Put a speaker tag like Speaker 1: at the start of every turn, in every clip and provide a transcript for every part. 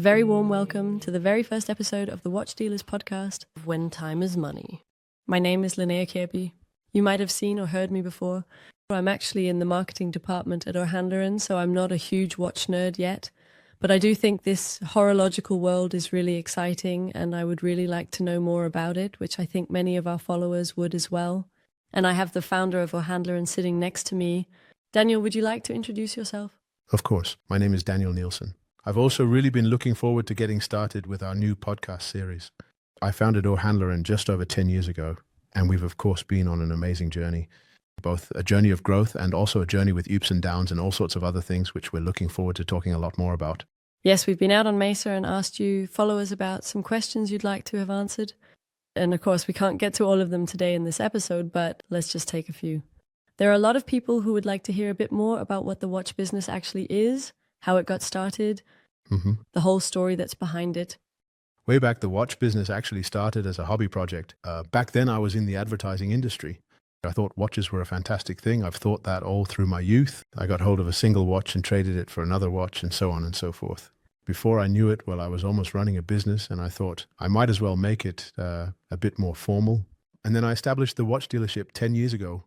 Speaker 1: very warm welcome to the very first episode of the Watch Dealers podcast of When Time is Money. My name is Linnea Kirby. You might have seen or heard me before. I'm actually in the marketing department at UrHandleren, so I'm not a huge watch nerd yet. But I do think this horological world is really exciting, and I would really like to know more about it, which I think many of our followers would as well. And I have the founder of UrHandleren sitting next to me. Daniel, would you like to introduce yourself?
Speaker 2: Of course. My name is Daniel Nielsen. I've also really been looking forward to getting started with our new podcast series. I founded UrHandleren just over 10 years ago, and we've of course been on an amazing journey. Both a journey of growth and also a journey with ups and downs and all sorts of other things, which we're looking forward to talking a lot more about.
Speaker 1: Yes, we've been out on Mesa and asked you followers about some questions you'd like to have answered. And of course, we can't get to all of them today in this episode, but let's just take a few. There are a lot of people who would like to hear a bit more about what the watch business actually is, how it got started, the whole story that's behind it.
Speaker 2: Way back, the watch business actually started as a hobby project. Back then, I was in the advertising industry. I thought watches were a fantastic thing. I've thought that all through my youth. I got hold of a single watch and traded it for another watch and so on and so forth. Before I knew it, I was almost running a business, and I thought I might as well make it a bit more formal. And then I established the watch dealership 10 years ago.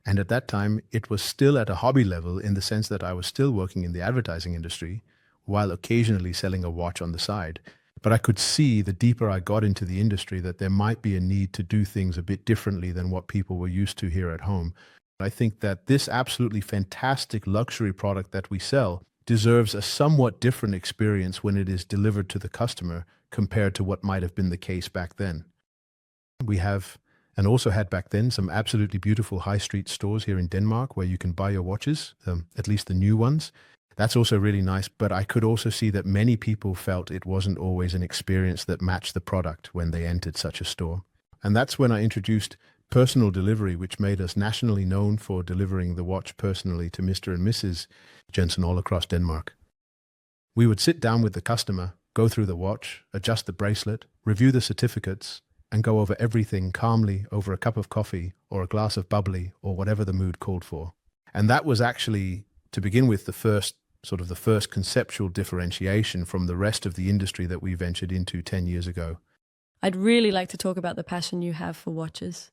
Speaker 2: And at that time, it was still at a hobby level in the sense that I was still working in the advertising industry while occasionally selling a watch on the side. But I could see the deeper I got into the industry that there might be a need to do things a bit differently than what people were used to here at home. I think that this absolutely fantastic luxury product that we sell deserves a somewhat different experience when it is delivered to the customer compared to what might have been the case back then. We have, and also had back then, some absolutely beautiful high street stores here in Denmark where you can buy your watches, at least the new ones. That's also really nice, but I could also see that many people felt it wasn't always an experience that matched the product when they entered such a store. And that's when I introduced personal delivery, which made us nationally known for delivering the watch personally to Mr. and Mrs. Jensen all across Denmark. We would sit down with the customer, go through the watch, adjust the bracelet, review the certificates, and go over everything calmly over a cup of coffee or a glass of bubbly or whatever the mood called for. And that was actually, to begin with, the first conceptual differentiation from the rest of the industry that we ventured into 10 years ago.
Speaker 1: I'd really like to talk about the passion you have for watches.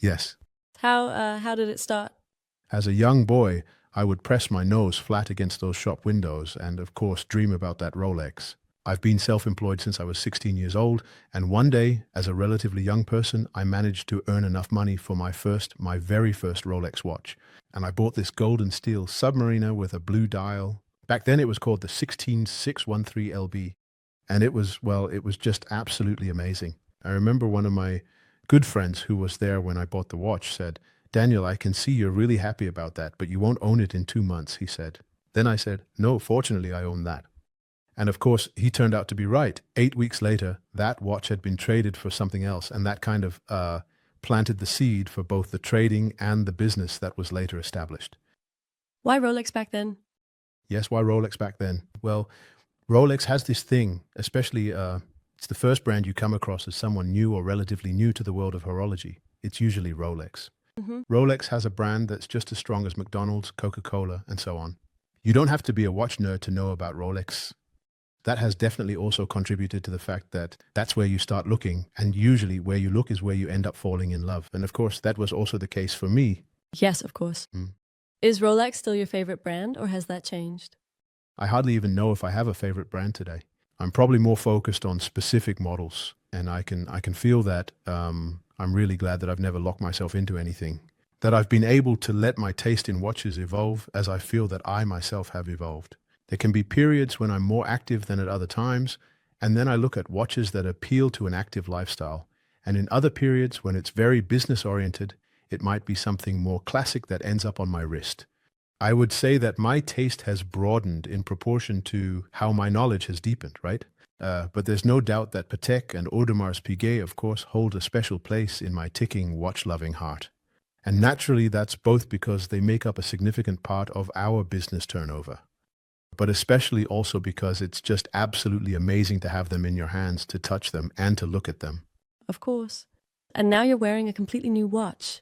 Speaker 2: Yes.
Speaker 1: How did it start?
Speaker 2: As a young boy, I would press my nose flat against those shop windows and, of course, dream about that Rolex. I've been self-employed since I was 16 years old, and one day, as a relatively young person, I managed to earn enough money for my very first Rolex watch. And I bought this gold and steel Submariner with a blue dial. Back then it was called the 16613LB. And it was just absolutely amazing. I remember one of my good friends who was there when I bought the watch said, "Daniel, I can see you're really happy about that, but you won't own it in 2 months," he said. Then I said, "No, fortunately I own that." And of course, he turned out to be right. 8 weeks later, that watch had been traded for something else, and that kind of planted the seed for both the trading and the business that was later established.
Speaker 1: Why Rolex back then?
Speaker 2: Yes, why Rolex back then? Well, Rolex has this thing, especially it's the first brand you come across as someone new or relatively new to the world of horology. It's usually Rolex. Rolex has a brand that's just as strong as McDonald's, Coca-Cola, and so on. You don't have to be a watch nerd to know about Rolex. That has definitely also contributed to the fact that that's where you start looking, and usually where you look is where you end up falling in love. And of course, that was also the case for me.
Speaker 1: Yes, of course. Is Rolex still your favorite brand, or has that changed?
Speaker 2: I hardly even know if I have a favorite brand today. I'm probably more focused on specific models, and I can feel that I'm really glad that I've never locked myself into anything, that I've been able to let my taste in watches evolve as I feel that I myself have evolved. There can be periods when I'm more active than at other times, and then I look at watches that appeal to an active lifestyle. And in other periods, when it's very business-oriented, it might be something more classic that ends up on my wrist. I would say that my taste has broadened in proportion to how my knowledge has deepened, right? But there's no doubt that Patek and Audemars Piguet, of course, hold a special place in my ticking, watch-loving heart. And naturally, that's both because they make up a significant part of our business turnover, but especially also because it's just absolutely amazing to have them in your hands, to touch them and to look at them.
Speaker 1: Of course. And now you're wearing a completely new watch.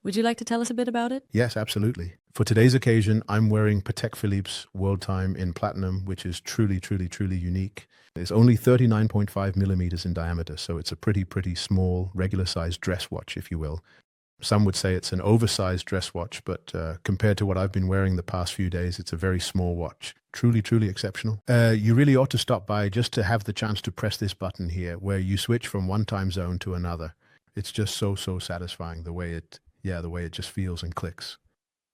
Speaker 1: Would you like to tell us a bit about it?
Speaker 2: Yes, absolutely. For today's occasion, I'm wearing Patek Philippe's World Time in platinum, which is truly, truly, truly unique. It's only 39.5 millimeters in diameter, so it's a pretty small, regular-sized dress watch, if you will. Some would say it's an oversized dress watch, but compared to what I've been wearing the past few days, it's a very small watch. Truly, truly exceptional. You really ought to stop by just to have the chance to press this button here, where you switch from one time zone to another. It's just so satisfying the way it just feels and clicks.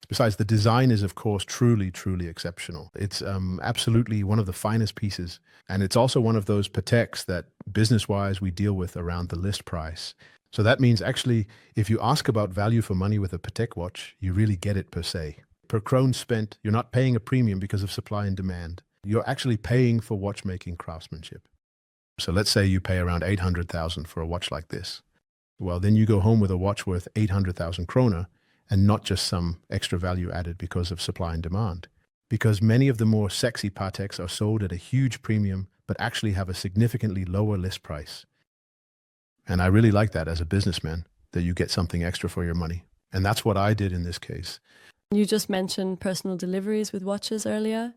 Speaker 2: Besides, the design is, of course, truly exceptional. It's absolutely one of the finest pieces. And it's also one of those Pateks that business-wise we deal with around the list price. So that means actually, if you ask about value for money with a Patek watch, you really get it per se. Per krone spent, you're not paying a premium because of supply and demand. You're actually paying for watchmaking craftsmanship. So let's say you pay around 800,000 for a watch like this. Well, then you go home with a watch worth 800,000 kroner, and not just some extra value added because of supply and demand. Because many of the more sexy Pateks are sold at a huge premium, but actually have a significantly lower list price. And I really like that as a businessman, that you get something extra for your money. And that's what I did in this case.
Speaker 1: You just mentioned personal deliveries with watches earlier.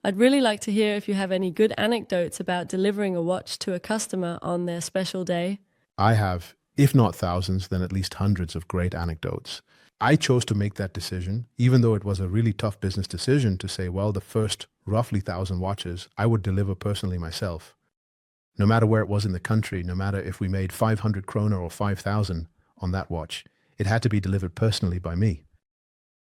Speaker 1: I'd really like to hear if you have any good anecdotes about delivering a watch to a customer on their special day.
Speaker 2: I have, if not thousands, then at least hundreds of great anecdotes. I chose to make that decision, even though it was a really tough business decision to say, well, the first roughly 1,000 watches I would deliver personally myself. No matter where it was in the country, no matter if we made 500 kroner or 5,000 on that watch, it had to be delivered personally by me.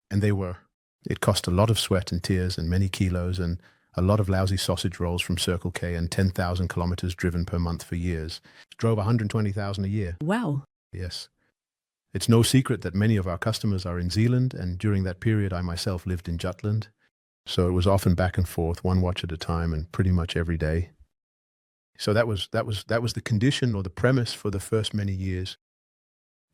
Speaker 2: And it cost a lot of sweat and tears and many kilos and a lot of lousy sausage rolls from Circle K and 10,000 kilometers driven per month for years. Drove 120,000 a year.
Speaker 1: Wow.
Speaker 2: Yes. It's no secret that many of our customers are in Zealand, and during that period I myself lived in Jutland. So it was often back and forth, one watch at a time and pretty much every day. So that was the condition or the premise for the first many years.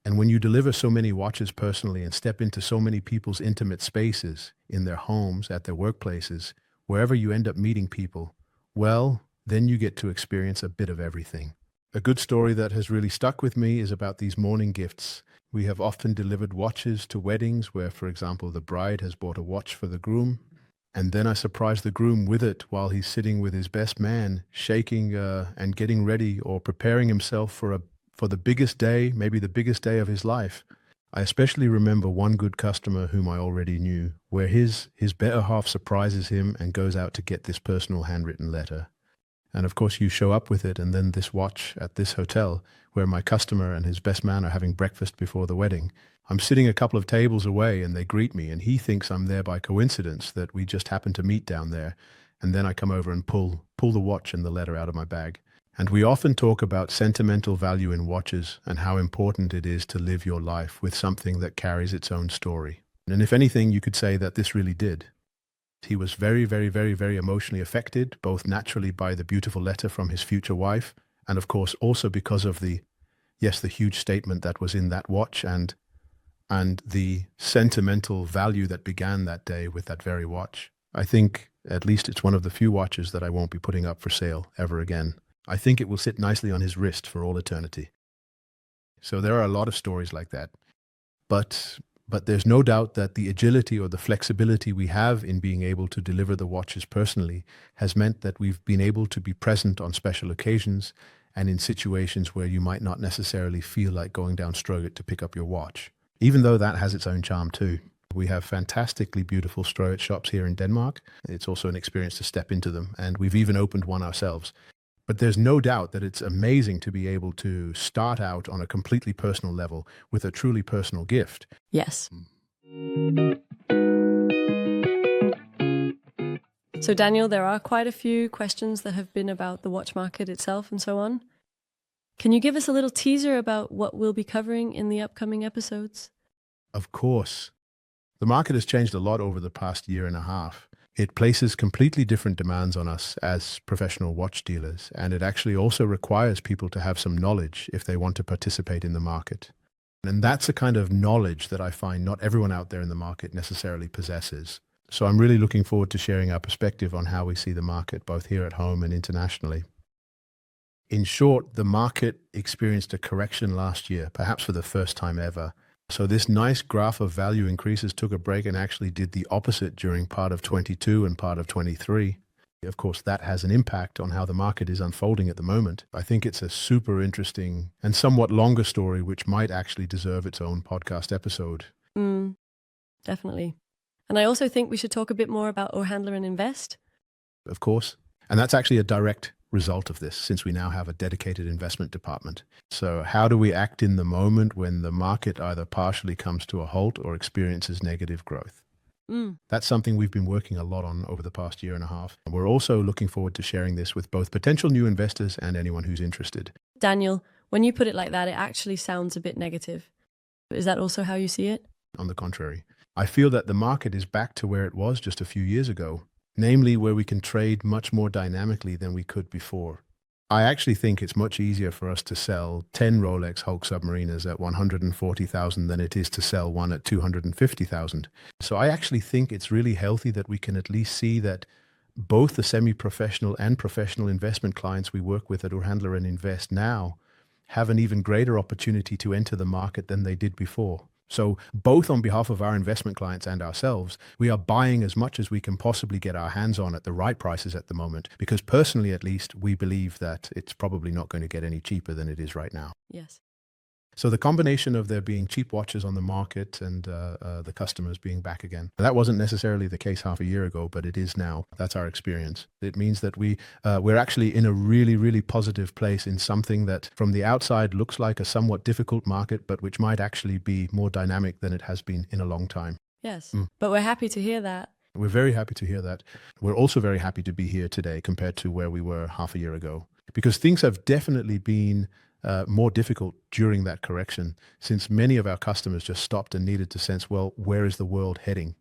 Speaker 2: And when you deliver so many watches personally and step into so many people's intimate spaces, in their homes, at their workplaces, wherever you end up meeting people, well, then you get to experience a bit of everything. A good story that has really stuck with me is about these morning gifts. We have often delivered watches to weddings where, for example, the bride has bought a watch for the groom, and then I surprise the groom with it while he's sitting with his best man, shaking and getting ready or preparing himself for the biggest day, maybe the biggest day of his life. I especially remember one good customer whom I already knew, where his better half surprises him and goes out to get this personal handwritten letter. And of course you show up with it, and then this watch at this hotel where my customer and his best man are having breakfast before the wedding. I'm sitting a couple of tables away and they greet me, and he thinks I'm there by coincidence, that we just happened to meet down there. And then I come over and pull the watch and the letter out of my bag. And we often talk about sentimental value in watches and how important it is to live your life with something that carries its own story. And if anything, you could say that this really did. He was very emotionally affected, both naturally by the beautiful letter from his future wife, and of course also because of the huge statement that was in that watch and the sentimental value that began that day with that very watch. I think at least it's one of the few watches that I won't be putting up for sale ever again. I think it will sit nicely on his wrist for all eternity. So there are a lot of stories like that. But there's no doubt that the agility or the flexibility we have in being able to deliver the watches personally has meant that we've been able to be present on special occasions and in situations where you might not necessarily feel like going down Stroget to pick up your watch, even though that has its own charm too. We have fantastically beautiful Stroget shops here in Denmark. It's also an experience to step into them, and we've even opened one ourselves. But there's no doubt that it's amazing to be able to start out on a completely personal level with a truly personal gift.
Speaker 1: Yes. So Daniel, there are quite a few questions that have been about the watch market itself and so on. Can you give us a little teaser about what we'll be covering in the upcoming episodes?
Speaker 2: Of course. The market has changed a lot over the past year and a half. It places completely different demands on us as professional watch dealers, and it actually also requires people to have some knowledge if they want to participate in the market. And that's a kind of knowledge that I find not everyone out there in the market necessarily possesses. So I'm really looking forward to sharing our perspective on how we see the market, both here at home and internationally. In short, the market experienced a correction last year, perhaps for the first time ever. So this nice graph of value increases took a break and actually did the opposite during part of 22 and part of 23. Of course, that has an impact on how the market is unfolding at the moment. I think it's a super interesting and somewhat longer story, which might actually deserve its own podcast episode.
Speaker 1: Definitely. And I also think we should talk a bit more about UrHandleren Invest.
Speaker 2: Of course. And that's actually a direct result of this, since we now have a dedicated investment department. So how do we act in the moment when the market either partially comes to a halt or experiences negative growth? That's something we've been working a lot on over the past year and a half. We're also looking forward to sharing this with both potential new investors and anyone who's interested.
Speaker 1: Daniel, when you put it like that, it actually sounds a bit negative. Is that also how you see it?
Speaker 2: On the contrary, I feel that the market is back to where it was just a few years ago, namely where we can trade much more dynamically than we could before. I actually think it's much easier for us to sell 10 Rolex Hulk submariners at 140,000 than it is to sell one at 250,000. So I actually think it's really healthy that we can at least see that both the semi-professional and professional investment clients we work with at UrHandleren Invest now have an even greater opportunity to enter the market than they did before. So both on behalf of our investment clients and ourselves, we are buying as much as we can possibly get our hands on at the right prices at the moment, because personally, at least, we believe that it's probably not going to get any cheaper than it is right now.
Speaker 1: Yes.
Speaker 2: So the combination of there being cheap watches on the market and the customers being back again, that wasn't necessarily the case half a year ago, but it is now. That's our experience. It means that we're actually in a really, really positive place in something that from the outside looks like a somewhat difficult market, but which might actually be more dynamic than it has been in a long time.
Speaker 1: Yes, but we're happy to hear that.
Speaker 2: We're very happy to hear that. We're also very happy to be here today compared to where we were half a year ago, because things have definitely been more difficult during that correction, since many of our customers just stopped and needed to sense, well, where is the world heading?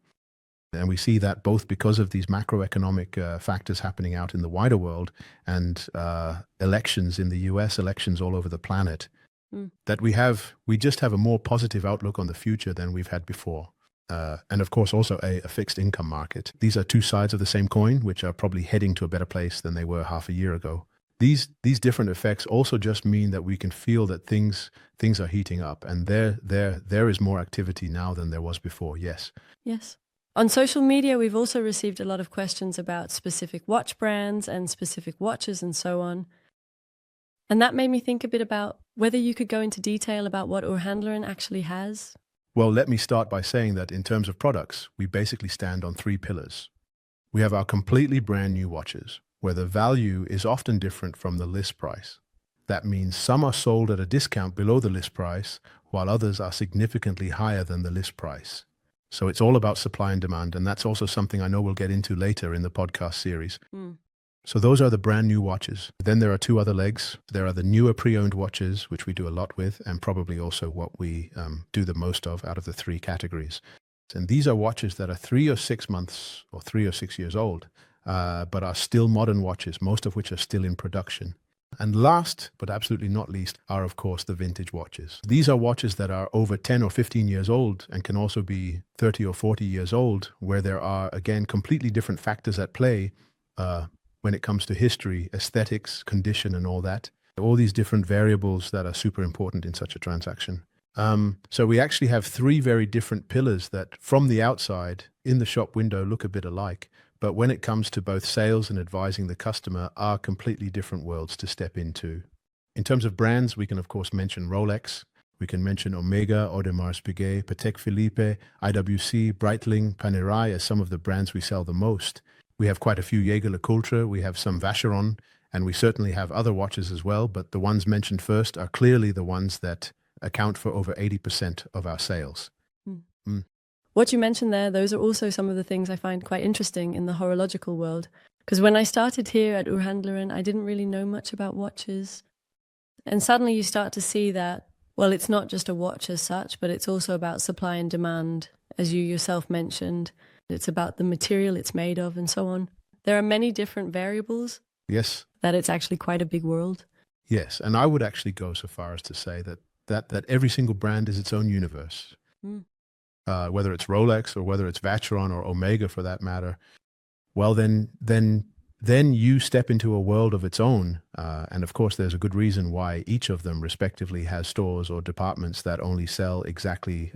Speaker 2: And we see that both because of these macroeconomic factors happening out in the wider world and elections in the US, elections all over the planet, that we just have a more positive outlook on the future than we've had before. And of course, also a fixed income market. These are two sides of the same coin, which are probably heading to a better place than they were half a year ago. These different effects also just mean that we can feel that things are heating up, and there is more activity now than there was before. Yes.
Speaker 1: Yes. On social media, we've also received a lot of questions about specific watch brands and specific watches and so on. And that made me think a bit about whether you could go into detail about what UrHandleren actually has.
Speaker 2: Well, let me start by saying that in terms of products, we basically stand on three pillars. We have our completely brand new watches, where the value is often different from the list price. That means some are sold at a discount below the list price, while others are significantly higher than the list price. So it's all about supply and demand, and that's also something I know we'll get into later in the podcast series. So those are the brand new watches. Then there are two other legs. There are the newer pre-owned watches, which we do a lot with, and probably also what we do the most of out of the three categories. And these are watches that are 3 or 6 months or 3 or 6 years old, but are still modern watches, most of which are still in production. And last, but absolutely not least, are of course the vintage watches. These are watches that are over 10 or 15 years old and can also be 30 or 40 years old, where there are, again, completely different factors at play when it comes to history, aesthetics, condition, and all that. All these different variables that are super important in such a transaction. So we actually have three very different pillars that from the outside in the shop window look a bit alike. But when it comes to both sales and advising the customer are completely different worlds to step into. In terms of brands, we can of course mention Rolex. We can mention Omega, Audemars Piguet, Patek Philippe, IWC, Breitling, Panerai as some of the brands we sell the most. We have quite a few Jaeger-LeCoultre, we have some Vacheron, and we certainly have other watches as well, but the ones mentioned first are clearly the ones that account for over 80% of our sales.
Speaker 1: What you mentioned there, those are also some of the things I find quite interesting in the horological world. Because when I started here at UrHandleren, I didn't really know much about watches. And suddenly you start to see that, well, it's not just a watch as such, but it's also about supply and demand, as you yourself mentioned. It's about the material it's made of and so on. There are many different variables.
Speaker 2: Yes.
Speaker 1: That it's actually quite a big world.
Speaker 2: Yes, and I would actually go so far as to say that every single brand is its own universe. Whether it's Rolex or whether it's Vacheron or Omega for that matter, well, then then you step into a world of its own. And of course, there's a good reason why each of them respectively has stores or departments that only sell exactly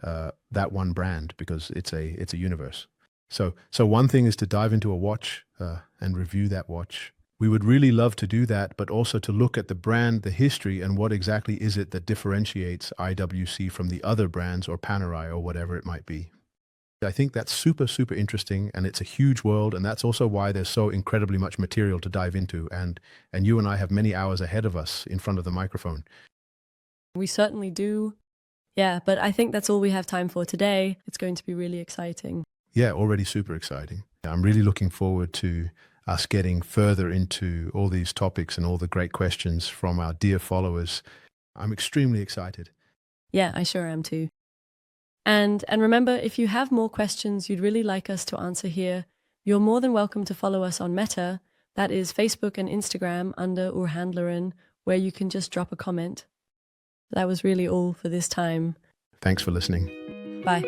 Speaker 2: that one brand, because it's a universe. So one thing is to dive into a watch and review that watch. We would really love to do that, but also to look at the brand, the history, and what exactly is it that differentiates IWC from the other brands or Panerai or whatever it might be. I think that's super, super interesting, and it's a huge world, and that's also why there's so incredibly much material to dive into, and you and I have many hours ahead of us in front of the microphone.
Speaker 1: We certainly do. Yeah, but I think that's all we have time for today. It's going to be really exciting.
Speaker 2: Yeah, already super exciting. I'm really looking forward to us getting further into all these topics and all the great questions from our dear followers. I'm extremely excited.
Speaker 1: Yeah, I sure am too. And remember, if you have more questions you'd really like us to answer here, you're more than welcome to follow us on Meta, that is Facebook and Instagram under UrHandleren, where you can just drop a comment. That was really all for this time.
Speaker 2: Thanks for listening.
Speaker 1: Bye.